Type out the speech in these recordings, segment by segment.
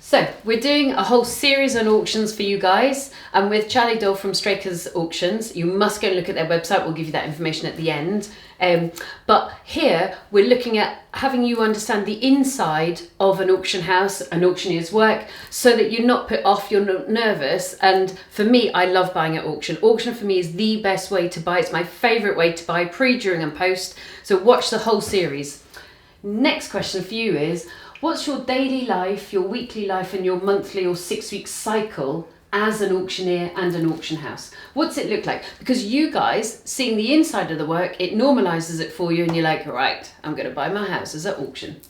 So we're doing a whole series on auctions for you guys, and with Charlie Dole from Strakers Auctions. You must go and look at their website. We'll give you that information at the end. But here we're looking at having you understand the inside of an auction house, an auctioneer's work, so that you're not put off, you're not nervous. And for me, I love buying at auction. Auction for me is the best way to buy. It's my favourite way to buy, pre, during and post. So watch the whole series. Next question for you is, what's your daily life, your weekly life and your monthly or 6-week cycle as an auctioneer and an auction house? What's it look like? Because you guys, seeing the inside of the work, it normalises it for you and you're like, all right, I'm going to buy my houses at auction.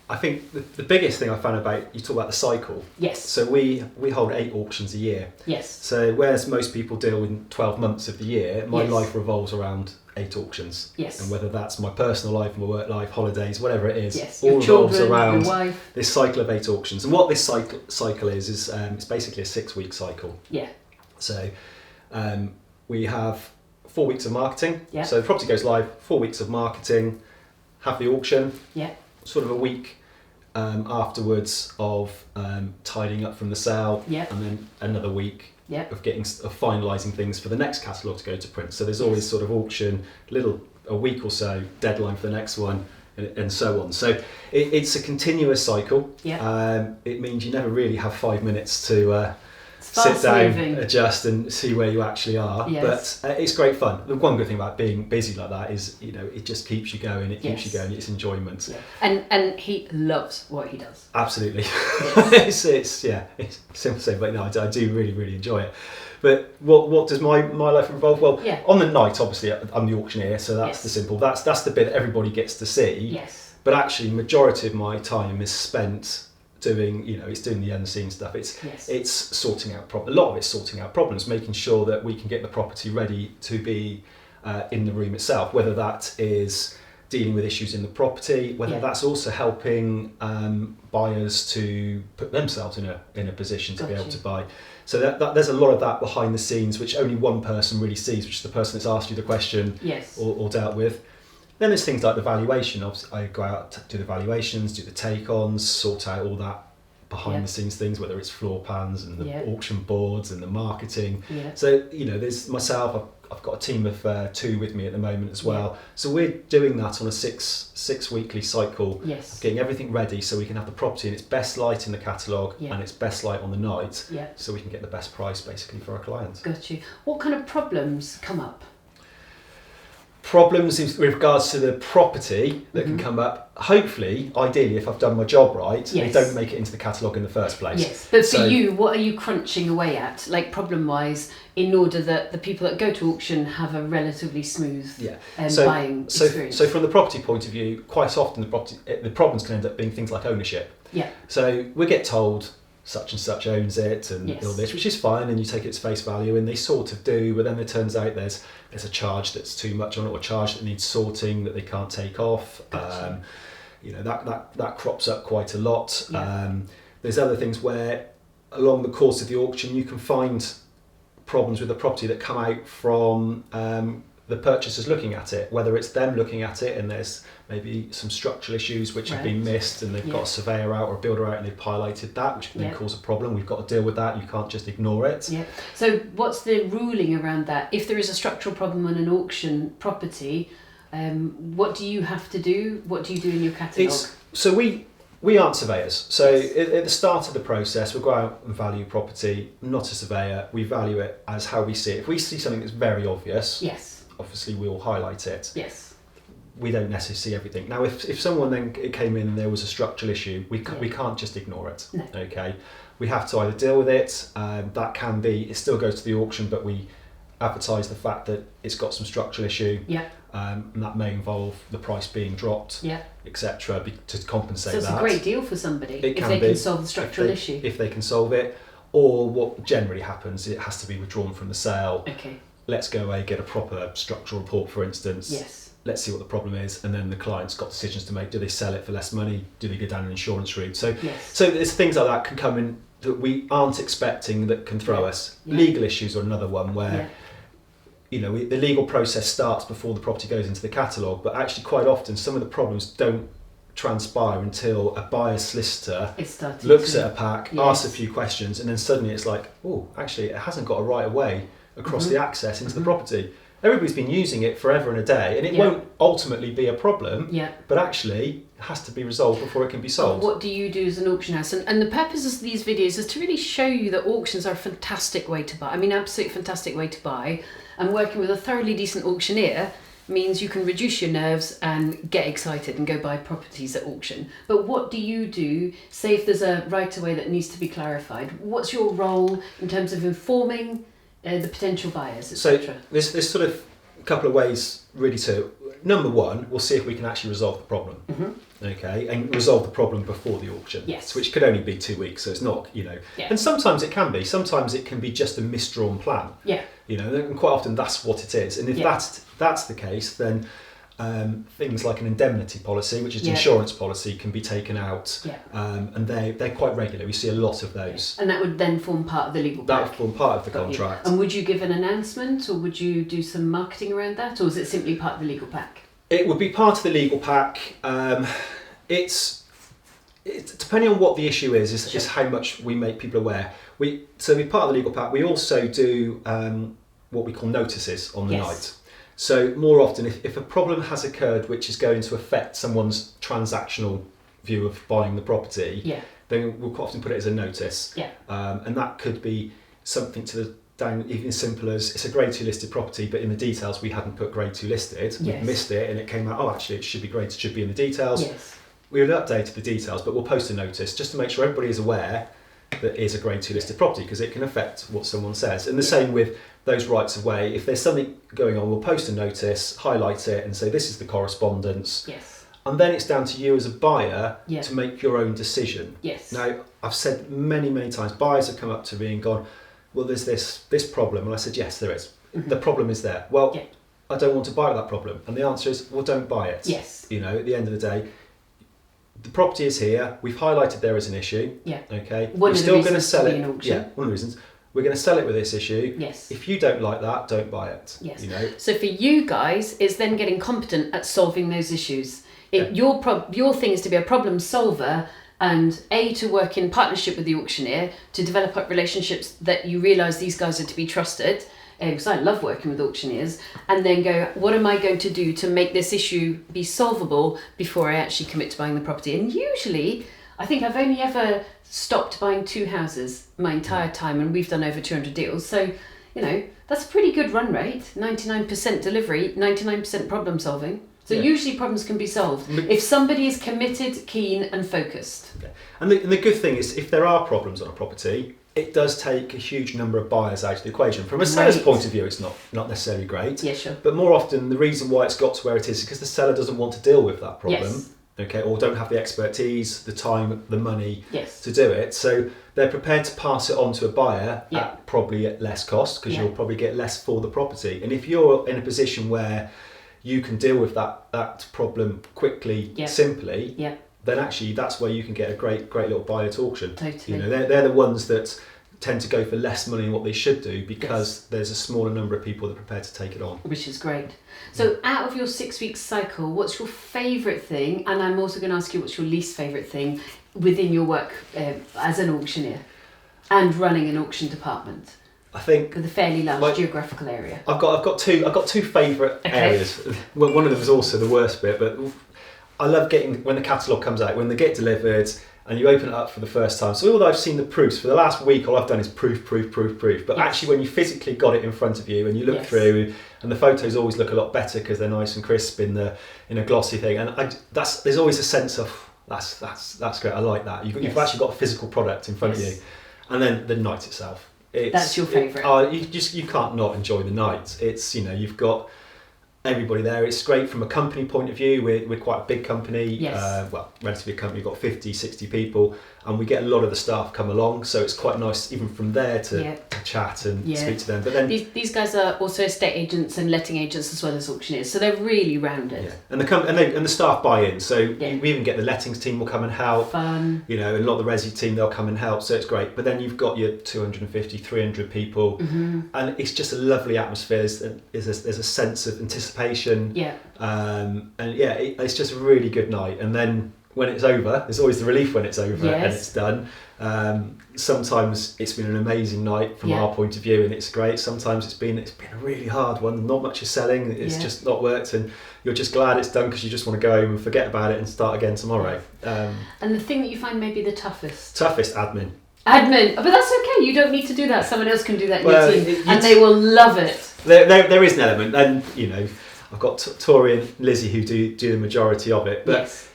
I think the biggest thing I found about, you talk about the cycle. Yes. So we hold 8 auctions a year. Yes. So whereas most people deal in 12 months of the year, my Yes. life revolves around 8 auctions. Yes. And whether that's my personal life, my work life, holidays, whatever it is, Yes. all Your revolves children, around your wife. this cycle of 8 auctions. And what this cycle is it's basically a 6-week cycle. Yeah. So we have 4 weeks of marketing. Yeah. So the property goes live, 4 weeks of marketing, have the auction. Yeah. Sort of a week afterwards of tidying up from the sale, Yeah. and then another week Yeah. of finalising things for the next catalogue to go to print. So there's always sort of auction, a week or so, deadline for the next one, and so on. So it's a continuous cycle. Yeah. It means you never really have 5 minutes to sit fast down, moving. adjust and see where you actually are. Yes. But it's great fun. The one good thing about being busy like that is, it just keeps you going, it keeps Yes. you going, it's enjoyment. Yeah. And he loves what he does. Absolutely. Yes. it's simple to say, but no, I do really, really enjoy it. But what does my life involve? Well, Yeah. on the night, obviously, I'm the auctioneer, so that's Yes. the simple. That's the bit that everybody gets to see. Yes. But actually, majority of my time is spent doing, it's doing the unseen stuff. Yes. It's sorting out a lot of it's sorting out problems, making sure that we can get the property ready to be in the room itself. Whether that is dealing with issues in the property, whether Yeah. that's also helping buyers to put themselves in a position to be able to buy. So that there's a lot of that behind the scenes, which only one person really sees, which is the person that's asked you the question. Yes. or dealt with. Then there's things like the valuation. Obviously, I go out, do the valuations, do the take-ons, sort out all that behind the scenes things, whether it's floor plans and the auction boards and the marketing. Yeah. So, there's myself, I've got a team of 2 with me at the moment as well. Yeah. So we're doing that on a six weekly cycle, Yes. of getting everything ready so we can have the property in its best light in the catalogue and its best light on the night, Yeah. so we can get the best price basically for our clients. Got you. What kind of problems come up? Problems with regards to the property that can come up, hopefully, ideally, if I've done my job right, they Yes. don't make it into the catalogue in the first place. Yes, but for you, what are you crunching away at, like problem-wise, in order that the people that go to auction have a relatively smooth buying experience? So from the property point of view, quite often the problems can end up being things like ownership. Yeah. So we get told such and such owns it and Yes. all this, which is fine, and you take it at face value, and they sort of do, but then it turns out there's a charge that's too much on it, or a charge that needs sorting that they can't take off. Gotcha. That crops up quite a lot. Yeah. There's other things where along the course of the auction you can find problems with the property that come out from the purchasers looking at it, whether it's them looking at it and there's maybe some structural issues which have been missed, and they've got a surveyor out or a builder out and they've highlighted that, which can then cause a problem. We've got to deal with that. You can't just ignore it. Yeah. So what's the ruling around that? If there is a structural problem on an auction property, what do you have to do? What do you do in your catalogue? So we aren't surveyors. So at the start of the process, we'll go out and value property, not a surveyor. We value it as how we see it. If we see something that's very obvious, obviously we'll highlight it. Yes. We don't necessarily see everything. Now, if someone then came in and there was a structural issue, we can't just ignore it. No. Okay, we have to either deal with it. That can be, it still goes to the auction, but we advertise the fact that it's got some structural issue. Yeah. And that may involve the price being dropped, etc., to compensate that. So it's a great deal for somebody It if they can solve the structural issue. If they can solve it, or what generally happens, it has to be withdrawn from the sale. Okay. Let's go away, get a proper structural report, for instance. Yes. Let's see what the problem is, and then the client's got decisions to make. Do they sell it for less money? Do they go down an insurance route? So there's things like that can come in that we aren't expecting that can throw us. Legal issues are another one where the legal process starts before the property goes into the catalogue, but actually quite often some of the problems don't transpire until a buyer's solicitor It's starting looks to- at a pack, Yes. asks a few questions, and then suddenly it's like, oh, actually, it hasn't got a right of way across the access into the property. Everybody's been using it forever and a day, and it Yeah. won't ultimately be a problem, Yeah. but actually it has to be resolved before it can be sold. What do you do as an auction house? And the purpose of these videos is to really show you that auctions are a fantastic way to buy. I mean, absolutely fantastic way to buy. And working with a thoroughly decent auctioneer means you can reduce your nerves and get excited and go buy properties at auction. But what do you do, say if there's a right of way that needs to be clarified? What's your role in terms of informing the potential buyers, So etc.? there's sort of a couple of ways really to. Number one, we'll see if we can actually resolve the problem. Okay, and resolve the problem before the auction. Yes. Which could only be 2 weeks, so it's not, you know. Yeah. And sometimes it can be. Sometimes it can be just a misdrawn plan. Yeah. You know, and quite often that's what it is. And if Yeah. that's the case, then things like an indemnity policy, which is an Yeah. insurance policy, can be taken out. Yeah. And they're quite regular. We see a lot of those. And that would then form part of the legal That pack. would form part of the Got you. contract. And would you give an announcement, or would you do some marketing around that, or is it simply part of the legal pack? It would be part of the legal pack. It's depending on what the issue is Sure. how much we make people aware. So we're part of the legal pack. We also do what we call notices on the Yes. night. So more often, if a problem has occurred which is going to affect someone's transactional view of buying the property, Yeah. then we'll quite often put it as a notice. Yeah. And that could be something to the down even as simple as it's a grade 2 listed property, but in the details we hadn't put grade 2 listed. We Yes. missed it, and it came out, oh, actually it should be grade, it should be in the details. Yes. We would update the details, but we'll post a notice just to make sure everybody is aware that it is a grade 2 listed property, because it can affect what someone says. And the same with those rights of way. If there's something going on, we'll post a notice, highlight it, and say this is the correspondence. Yes. And then it's down to you as a buyer Yeah. to make your own decision. Yes. Now, I've said many, many times, buyers have come up to me and gone, well, there's this problem. And I said, yes, there is. The problem is there. Well, Yeah. I don't want to buy that problem. And the answer is, well, don't buy it. Yes. You know, at the end of the day, the property is here. We've highlighted there is an issue. Yeah. Okay. One We're of the still going to reasons sell to be it. an auction. Yeah, one of the reasons. We're going to sell it with this issue. Yes. If you don't like that, don't buy it. Yes. You know. So for you guys, it's then getting competent at solving those issues. Your thing is to be a problem solver, and to work in partnership with the auctioneer to develop up relationships that you realise these guys are to be trusted. Because I love working with auctioneers, and then go, what am I going to do to make this issue be solvable before I actually commit to buying the property? And usually, I think I've only ever stopped buying 2 houses my entire time, and we've done over 200 deals. So, you know, that's a pretty good run rate. 99% delivery, 99% problem solving. So Yeah. usually problems can be solved if somebody is committed, keen, and focused. Okay. And the good thing is, if there are problems on a property, it does take a huge number of buyers out of the equation. From a seller's Right. point of view, it's not necessarily great. Yeah, sure. But more often, the reason why it's got to where it is because the seller doesn't want to deal with that problem. Yes. Okay, or don't have the expertise, the time, the money Yes. to do it. So they're prepared to pass it on to a buyer Yeah. at probably at less cost, because Yeah. you'll probably get less for the property. And if you're in a position where you can deal with that problem quickly, Yeah. simply, Yeah. then actually that's where you can get a great little buy at auction. Totally. You know, they're the ones that tend to go for less money than what they should do, because there's a smaller number of people that are prepared to take it on. Which is great. So out of your 6-week cycle, what's your favourite thing? And I'm also going to ask you what's your least favourite thing within your work as an auctioneer and running an auction department I think with a fairly large Like- geographical area. I've got two favourite Okay. areas. Well, one of them is also the worst bit, but I love getting when the catalogue comes out, when they get delivered and you open it up for the first time. So although I've seen the proofs for the last week, all I've done is proof. But Yes. actually, when you physically got it in front of you and you look Yes. through, and the photos always look a lot better because they're nice and crisp in a glossy thing. And there's always a sense of that's great. I like that. You've Yes. actually got a physical product in front of you, and then the night itself. That's your favourite. You can't not enjoy the night. It's you've got everybody there. It's great from a company point of view. We're quite a big company. Yes. Well, relatively big company. We've got 50, 60 people, and we get a lot of the staff come along. So it's quite nice even from there to chat and Yeah. speak to them. But then These guys are also estate agents and letting agents as well as auctioneers, so they're really rounded. yeah, and the staff buy in. So Yeah. we even get the lettings team will come and help. Fun. You know, and a lot of the resi team, they'll come and help, so it's great. But then you've got your 250, 300 people, and it's just a lovely atmosphere. There's a sense of anticipation, Yeah. and yeah, it's just a really good night. And then when it's over. There's always the relief when it's over and Yes. it's done. Sometimes it's been an amazing night from Yeah. our point of view, and it's great. Sometimes it's been a really hard one. Not much is selling. It's Yeah. just not worked, and you're just glad it's done because you just want to go home and forget about it and start again tomorrow. And the thing that you find maybe the toughest? Toughest admin. Admin. But that's okay. You don't need to do that. Someone else can do that in Well, your team, and they will love it. There is an element, and you know, I've got Tori and Lizzie who do the majority of it, but Yes.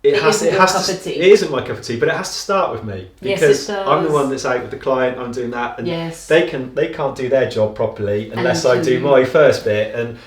it has isn't it your has cup to of tea. it isn't my cup of tea, but it has to start with me Yes, because it does. I'm the one that's out with the client. I'm doing that, and Yes. they can't do their job properly unless I Until do you- my first bit, and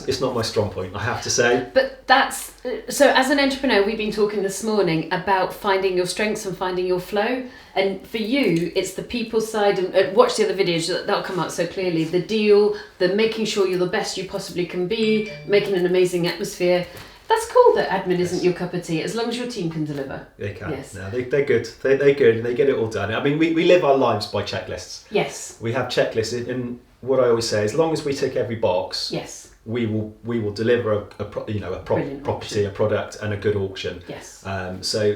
it's not my strong point, I have to say. But that's so. As an entrepreneur, we've been talking this morning about finding your strengths and finding your flow. And for you, it's the people side. And watch the other videos; that'll come out so clearly. The deal, the making sure you're the best you possibly can be, making an amazing atmosphere. That's cool that admin isn't your cup of tea, as long as your team can deliver. They can. Yes. No, they're good. They're good, and they get it all done. I mean, we live our lives by checklists. Yes. We have checklists, and what I always say, as long as we tick every box, Yes. we will deliver a Brilliant property, auction. a product, and a good auction. Yes. So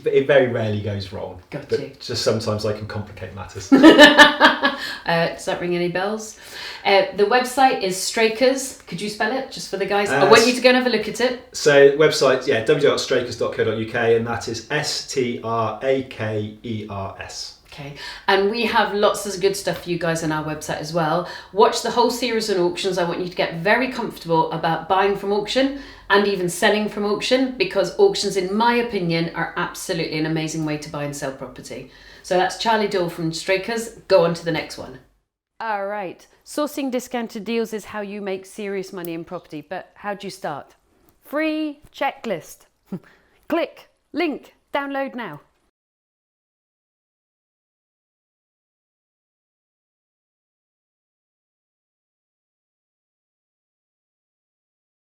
it very rarely goes wrong. Got but you. just sometimes I can complicate matters. Does that ring any bells? The website is Strakers. Could you spell it just for the guys? I Uh, want you to go and have a look at it. So website, www.strakers.co.uk, and that is STRAKERS. Okay, and we have lots of good stuff for you guys on our website as well. Watch the whole series on auctions. I want you to get very comfortable about buying from auction and even selling from auction, because auctions, in my opinion, are absolutely an amazing way to buy and sell property. So that's Charlie Dole from Strakers. Go on to the next one. All right, sourcing discounted deals is how you make serious money in property, but how do you start? Free checklist. Click, link, download now.